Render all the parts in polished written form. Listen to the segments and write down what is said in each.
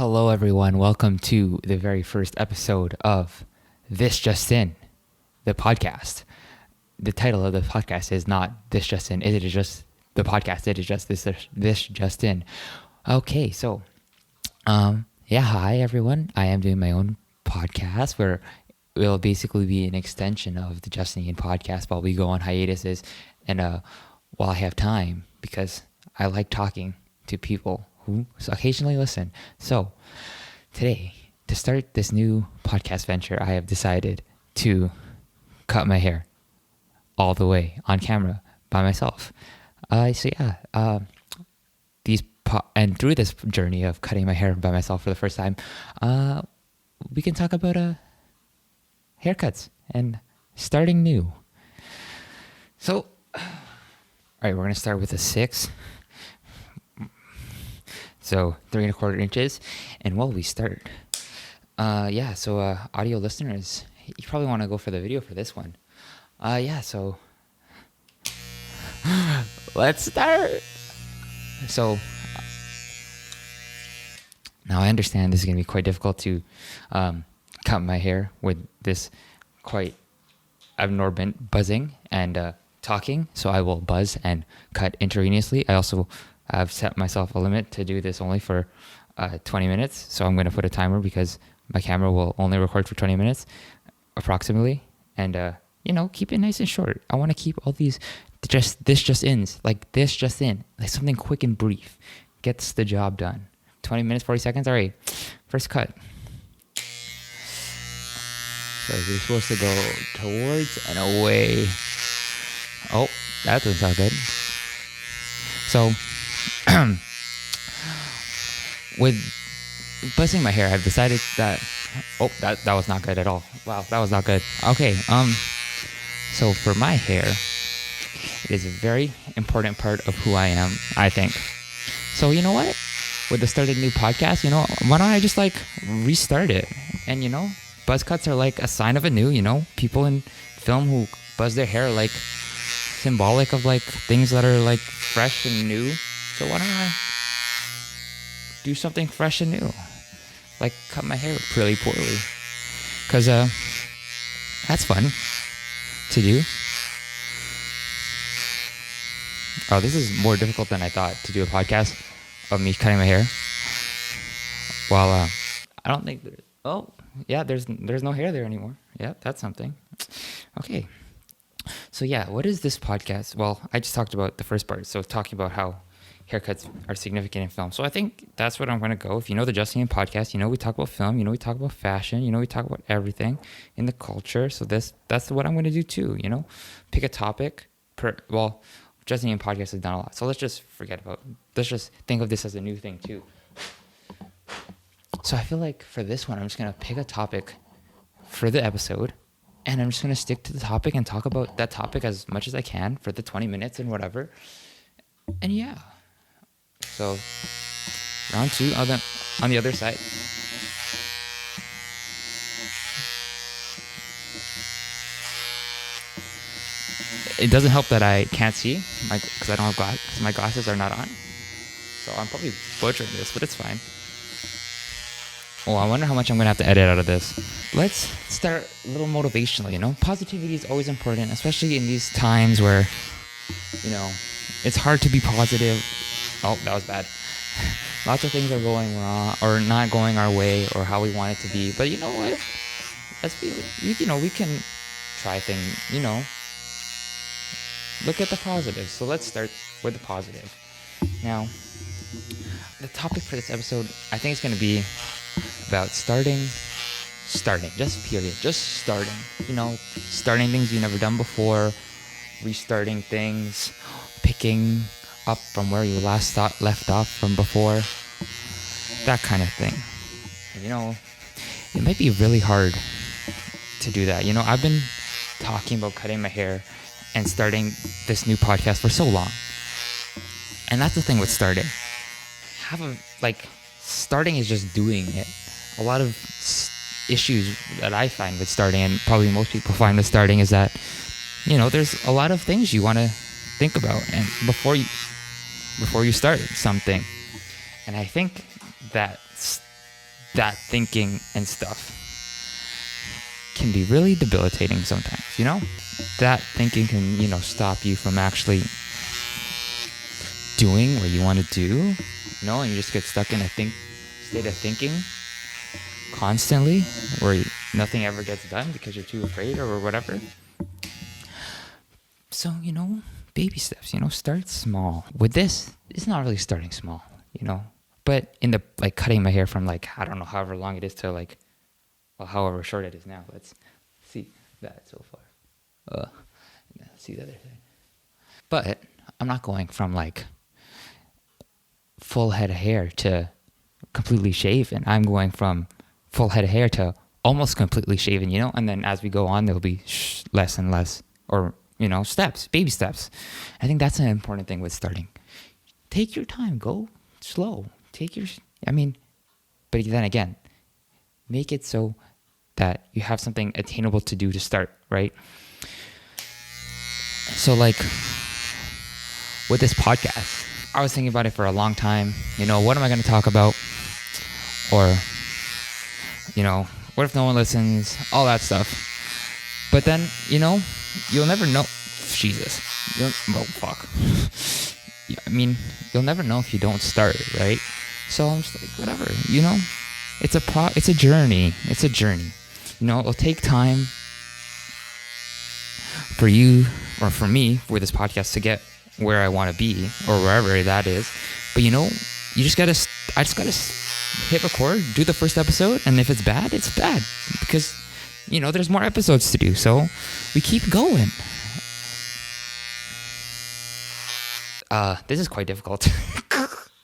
Hello, everyone. Welcome to the very first episode of This Just In, the podcast. The title of the podcast is not This Just In. It is just the podcast. It is just this Just In. Okay, so, hi, everyone. I am doing my own podcast where it will basically be an extension of the Justin In podcast while we go on hiatuses and while I have time, because I like talking to people who occasionally listen. So today, to start this new podcast venture, I have decided to cut my hair all the way on camera by myself. And through this journey of cutting my hair by myself for the first time, we can talk about haircuts and starting new. So, all right, we're gonna start with a 6. So 3 1/4 inches. And while we start, audio listeners, you probably want to go for the video for this one. So let's start. So now I understand this is going to be quite difficult to cut my hair with this quite abnormal buzzing and talking. So I will buzz and cut intravenously. I also I've set myself a limit to do this only for 20 minutes. So I'm going to put a timer because my camera will only record for 20 minutes approximately. And, keep it nice and short. I want to keep all these just in, like something quick and brief. Gets the job done. 20 minutes, 40 seconds. All right. First cut. So you're supposed to go towards and away. Oh, that doesn't sound good. So with buzzing my hair, I've decided that that was not good at all. Wow, that was not good. Okay, so for my hair, it is a very important part of who I am, I think. So you know what? With the start of a new podcast, why don't I just restart it? And buzz cuts are like a sign of a new, people in film who buzz their hair are symbolic of things that are fresh and new. So why don't I do something fresh and new? Cut my hair really poorly. Because that's fun to do. Oh, this is more difficult than I thought, to do a podcast of me cutting my hair. While I don't think there's no hair there anymore. Yeah, that's something. Okay. So what is this podcast? Well, I just talked about the first part. So talking about how haircuts are significant in film. So I think that's what I'm going to go. If you know the Justin In podcast, we talk about film, we talk about fashion, we talk about everything in the culture. So that's what I'm going to do too, pick a topic Justin In podcast has done a lot. So let's just think of this as a new thing too. So I feel like for this one, I'm just going to pick a topic for the episode, and I'm just going to stick to the topic and talk about that topic as much as I can for the 20 minutes and whatever. And yeah. So round 2 on the other side. It doesn't help that I can't see because I don't have glasses. My glasses are not on. So I'm probably butchering this, but it's fine. Oh, I wonder how much I'm going to have to edit out of this. Let's start a little motivational, Positivity is always important, especially in these times where, it's hard to be positive. Oh, that was bad. Lots of things are going wrong or not going our way or how we want it to be. But you know what? We can try things, Look at the positive. So let's start with the positive. Now, the topic for this episode, I think it's going to be about starting, just period, just starting, starting things you've never done before, restarting things, picking up from where you left off from before, that kind of thing. It might be really hard to do that. I've been talking about cutting my hair and starting this new podcast for so long. And that's the thing with starting. Starting is just doing it. A lot of issues that I find with starting, and probably most people find with starting, is that, there's a lot of things you want to think about and before you start something. And I think that that thinking and stuff can be really debilitating sometimes, you know? That thinking can, stop you from actually doing what you want to do, and you just get stuck in a state of thinking constantly where nothing ever gets done because you're too afraid or whatever. So, baby steps, start small. With this, it's not really starting small, but in the, cutting my hair from, I don't know, however long it is to, however short it is now. Let's see that so far. See the other thing. But I'm not going from, full head of hair to completely shaven. I'm going from full head of hair to almost completely shaven, and then as we go on, there'll be less and less, or, steps, baby steps. I think that's an important thing with starting. Take your time, go slow. But then again, make it so that you have something attainable to do to start, right? So with this podcast, I was thinking about it for a long time. What am I going to talk about? Or, what if no one listens? All that stuff. But then, you'll never know. Jesus. Fuck. You'll never know if you don't start, right? So I'm just whatever, It's a journey. It's a journey. It'll take time for you or for me, for this podcast to get where I want to be or wherever that is. But I just gotta hit record, do the first episode, and if it's bad, it's bad because there's more episodes to do. So we keep going. This is quite difficult.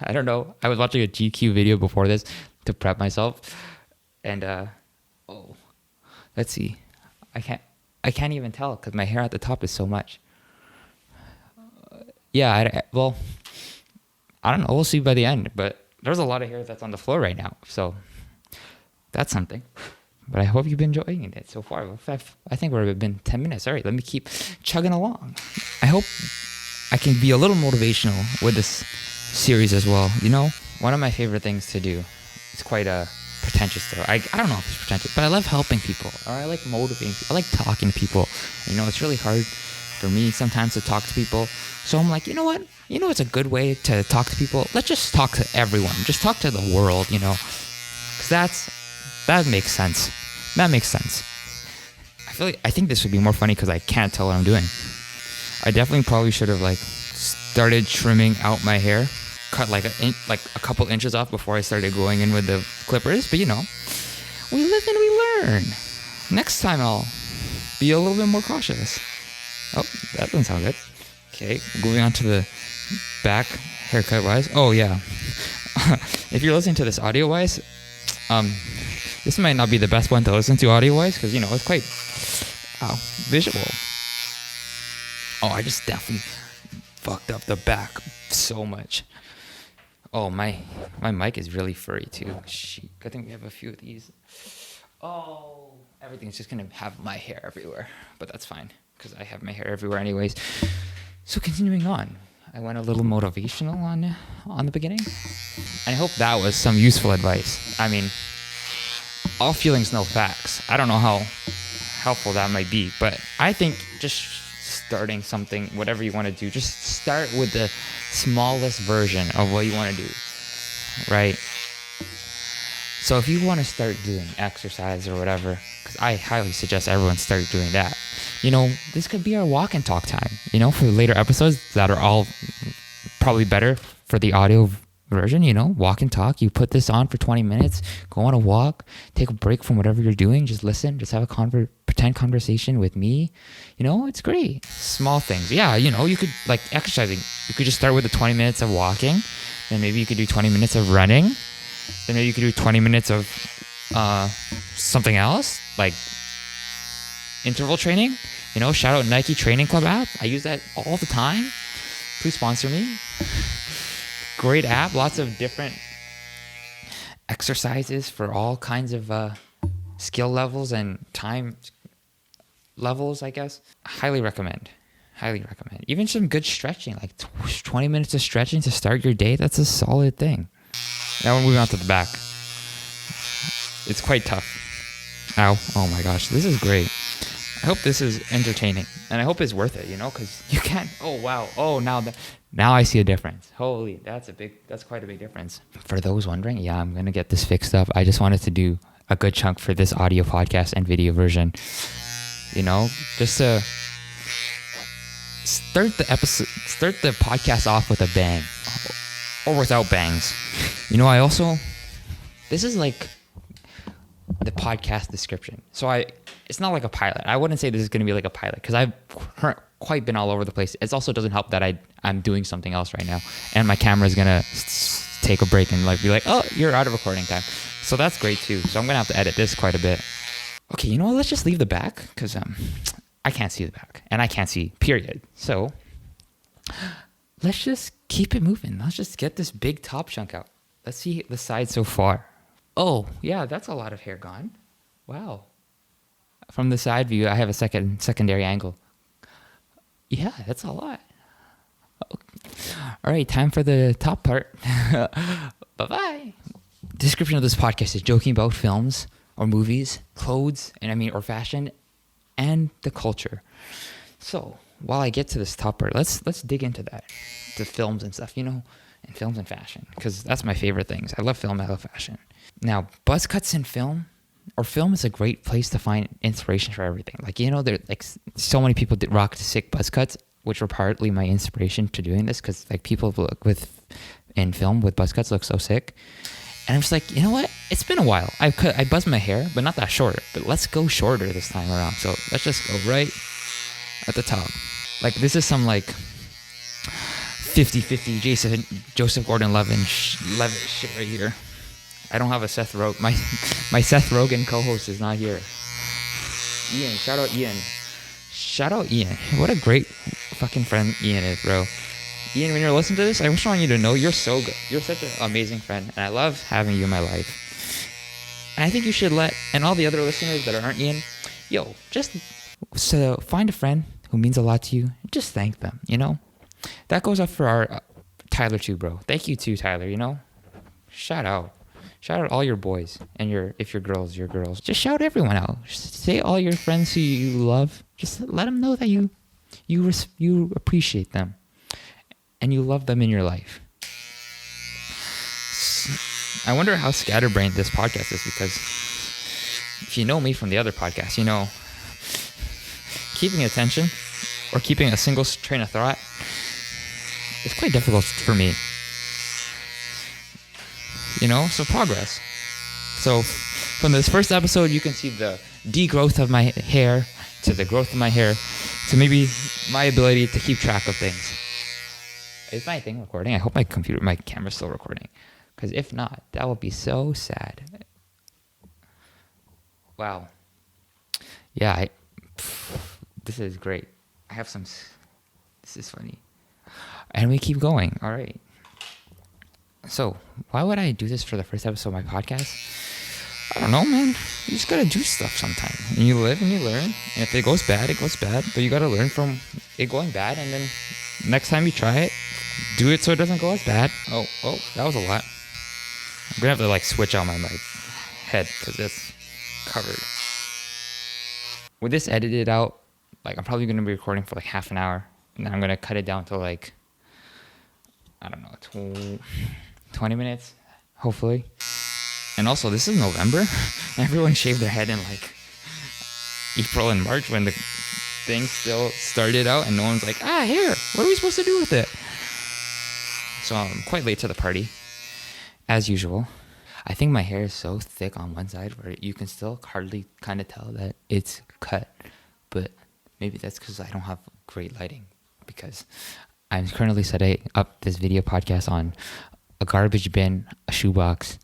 I don't know. I was watching a GQ video before this to prep myself, and let's see. I can't even tell because my hair at the top is so much. I don't know. We'll see by the end. But there's a lot of hair that's on the floor right now, so that's something. But I hope you've been enjoying it so far. I think we've been 10 minutes. All right, let me keep chugging along. I hope I can be a little motivational with this series as well. One of my favorite things to do. It's quite pretentious though. I don't know if it's pretentious, but I love helping people. Or I like motivating people. I like talking to people. It's really hard for me sometimes to talk to people. So I'm like, you know what? It's a good way to talk to people. Let's just talk to everyone. Just talk to the world, because that makes sense. That makes sense. I think this would be more funny because I can't tell what I'm doing. I definitely probably should have started trimming out my hair, cut a couple inches off before I started going in with the clippers. But we live and we learn. Next time I'll be a little bit more cautious. Oh, that doesn't sound good. Okay, moving on to the back haircut wise. Oh yeah, if you're listening to this audio wise, this might not be the best one to listen to audio wise because it's quite visual. Oh, I just definitely fucked up the back so much. Oh, my mic is really furry too. Shit, I think we have a few of these. Oh, everything's just gonna have my hair everywhere, but that's fine because I have my hair everywhere anyways. So continuing on, I went a little motivational on the beginning, and I hope that was some useful advice. All feelings, no facts. I don't know how helpful that might be, but I think just starting something, whatever you want to do, just start with the smallest version of what you want to do, right? So if you want to start doing exercise or whatever, because I highly suggest everyone start doing that. This could be our walk and talk time, for later episodes that are all probably better for the audio version, walk and talk. You put this on for 20 minutes, go on a walk, take a break from whatever you're doing, just listen, just have a pretend conversation with me. It's great. Small things. Yeah, you could exercising. You could just start with the 20 minutes of walking, then maybe you could do 20 minutes of running, then maybe you could do 20 minutes of something else, like interval training. Shout out Nike Training Club app. I use that all the time. Please sponsor me. Great app. Lots of different exercises for all kinds of skill levels and time levels, I guess. Highly recommend. Even some good stretching, 20 minutes of stretching to start your day. That's a solid thing. Now we're moving on to the back. It's quite tough. Ow. Oh my gosh. This is great. I hope this is entertaining, and I hope it's worth it, because you can't. Oh wow. Oh, now I see a difference. Holy, that's quite a big difference. For those wondering, yeah, I'm gonna get this fixed up. I just wanted to do a good chunk for this audio podcast and video version. Just to start the podcast off with a bang, or without bangs. This is like the podcast description. So it's not like a pilot. I wouldn't say this is going to be like a pilot because I've quite been all over the place. It also doesn't help that I'm doing something else right now, and my camera is going to take a break and be like, oh, you're out of recording time. So that's great too. So I'm going to have to edit this quite a bit. Okay, you know what? Let's just leave the back because I can't see the back and I can't see, period. So let's just keep it moving. Let's just get this big top chunk out. Let's see the side so far. Oh, yeah, that's a lot of hair gone. Wow. From the side view, I have a secondary angle. Yeah, that's a lot. Okay. All right, time for the top part. Bye-bye. Description of this podcast is joking about films or movies, clothes, or fashion, and the culture. So while I get to this top part, let's dig into that, the films and stuff, and films and fashion, because that's my favorite things. I love film, I love fashion. Now, buzz cuts in film is a great place to find inspiration for everything. There so many people did rock sick buzz cuts, which were partly my inspiration to doing this, because people look in film with buzz cuts look so sick. And I'm just like, you know what? It's been a while. I buzzed my hair, but not that short. But let's go shorter this time around. So let's just go right at the top. This is some 50-50 Joseph Gordon-Levitt shit right here. I don't have a Seth Rogen. My Seth Rogen co-host is not here. Ian, shout out Ian. What a great fucking friend Ian is, bro. Ian, when you're listening to this, I just want you to know you're so good. You're such an amazing friend, and I love having you in my life. And I think you should and all the other listeners that aren't Ian, just find a friend who means a lot to you, and just thank them, That goes up for our Tyler too, bro. Thank you too, Tyler, Shout out all your boys, and if you're girls, your girls. Just shout everyone out. Just say all your friends who you love. Just let them know that you appreciate them, and you love them in your life. I wonder how scatterbrained this podcast is, because if you know me from the other podcast, keeping attention or keeping a single train of thought is quite difficult for me. So progress. So from this first episode, you can see the degrowth of my hair to the growth of my hair to maybe my ability to keep track of things. Is my thing recording? I hope my camera's still recording. Because if not, that would be so sad. Wow. Yeah, this is great. This is funny. And we keep going. All right. So, why would I do this for the first episode of my podcast? I don't know, man. You just gotta do stuff sometime. And you live and you learn. And if it goes bad, it goes bad. But you gotta learn from it going bad. And then next time you try it, do it so it doesn't go as bad. Oh, that was a lot. I'm gonna have to switch out my head because it's covered. With this edited out, I'm probably gonna be recording for half an hour. And then I'm gonna cut it down to I don't know, 20 minutes, hopefully. And also, this is November. Everyone shaved their head in April and March when the thing still started out, and no one's hair. What are we supposed to do with it? So I'm quite late to the party, as usual. I think my hair is so thick on one side where you can still hardly kind of tell that it's cut. But maybe that's because I don't have great lighting, because I'm currently setting up this video podcast on a garbage bin, a shoebox,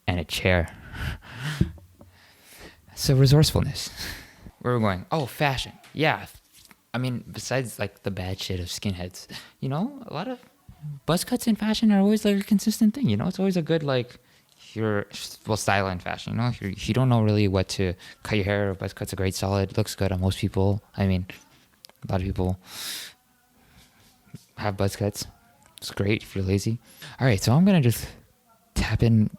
and a chair. So resourcefulness. Where are we going? Oh, fashion. Yeah. Besides the bad shit of skinheads, a lot of buzz cuts in fashion are always a consistent thing. It's always a good style in fashion. If you don't know really what to cut your hair, buzz cut's a great solid. Looks good on most people. A lot of people have buzz cuts. It's great if you're lazy. All right, so I'm gonna just tap in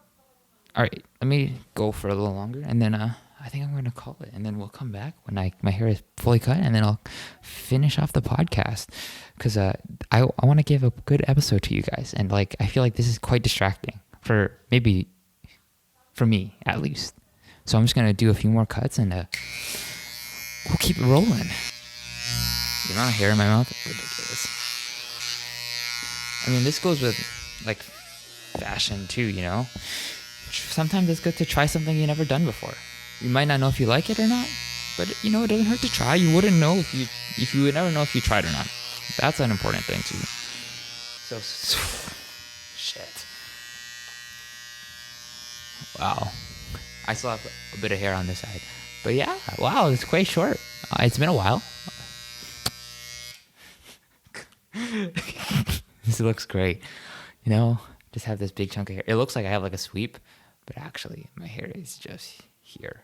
All right, let me go for a little longer, and then I think I'm going to call it, and then we'll come back when my hair is fully cut, and then I'll finish off the podcast, because I want to give a good episode to you guys, and like I feel like this is quite distracting for me at least. So I'm just going to do a few more cuts, and we'll keep it rolling. The amount of hair in my mouth is ridiculous. I mean, this goes with like fashion too, you know. Sometimes it's good to try something you've never done before. You might not know if you like it or not, but you know, it doesn't hurt to try. You wouldn't know if you would never know if you tried or not. That's an important thing too. So shit. Wow. I still have a bit of hair on this side. But yeah, wow, it's quite short. It's been a while. This looks great. You know, just have this big chunk of hair. It looks like I have like a sweep, but actually my hair is just here.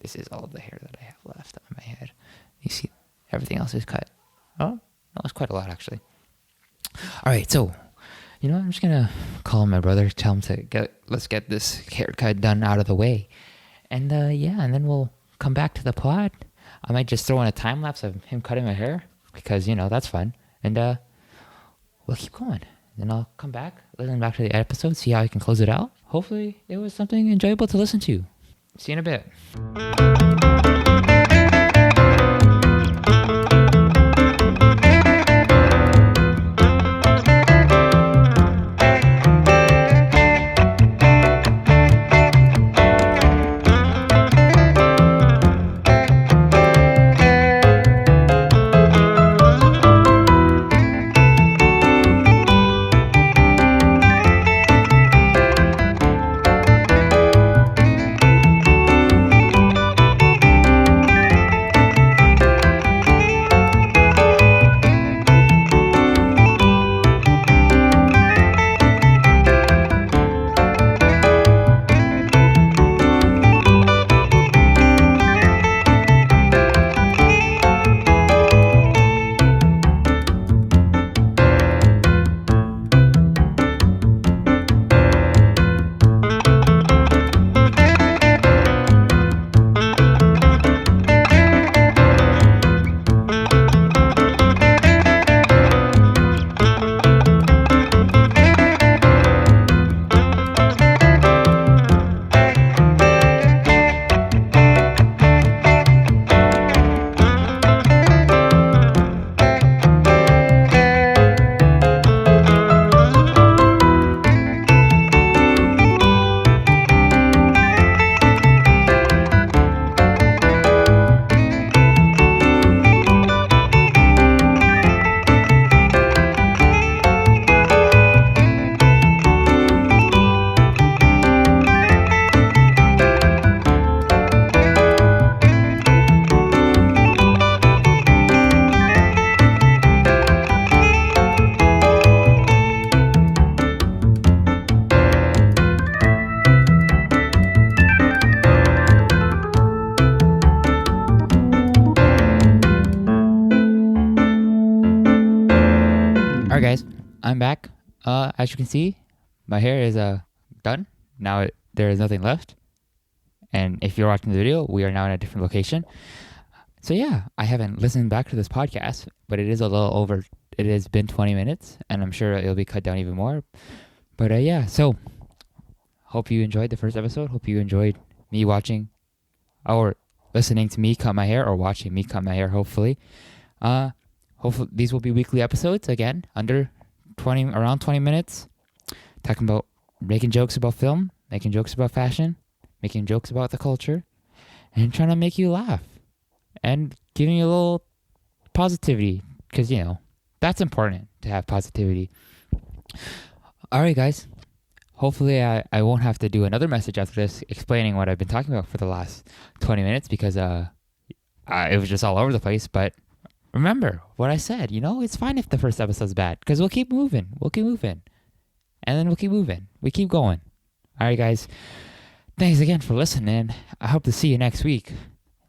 This is all of the hair that I have left on my head. You see, everything else is cut. Oh, that was quite a lot actually. All right, so you know, I'm just gonna call my brother, tell him to let's get this haircut done out of the way, and and then we'll come back to the pod. I might just throw in a time lapse of him cutting my hair because you know that's fun, and we'll keep going. Then I'll come back, listen back to the episode, see how I can close it out. Hopefully, it was something enjoyable to listen to. See you in a bit. Alright guys, I'm back. As you can see, my hair is done. Now there is nothing left. And if you're watching the video, we are now in a different location. So yeah, I haven't listened back to this podcast, but it is a little over. It has been 20 minutes, and I'm sure it'll be cut down even more. But yeah, so hope you enjoyed the first episode. Hope you enjoyed me watching or listening to me cut my hair, or watching me cut my hair, hopefully. Hopefully these will be weekly episodes, again, around 20 minutes, talking about making jokes about film, making jokes about fashion, making jokes about the culture, and trying to make you laugh, and giving you a little positivity, because, you know, that's important, to have positivity. All right, guys. Hopefully I won't have to do another message after this explaining what I've been talking about for the last 20 minutes, because it was just all over the place. But remember what I said, you know, it's fine if the first episode's bad, because we'll keep moving. And then we'll keep moving. We keep going. All right, guys. Thanks again for listening. I hope to see you next week.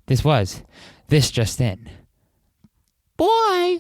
This was This Just In. Bye.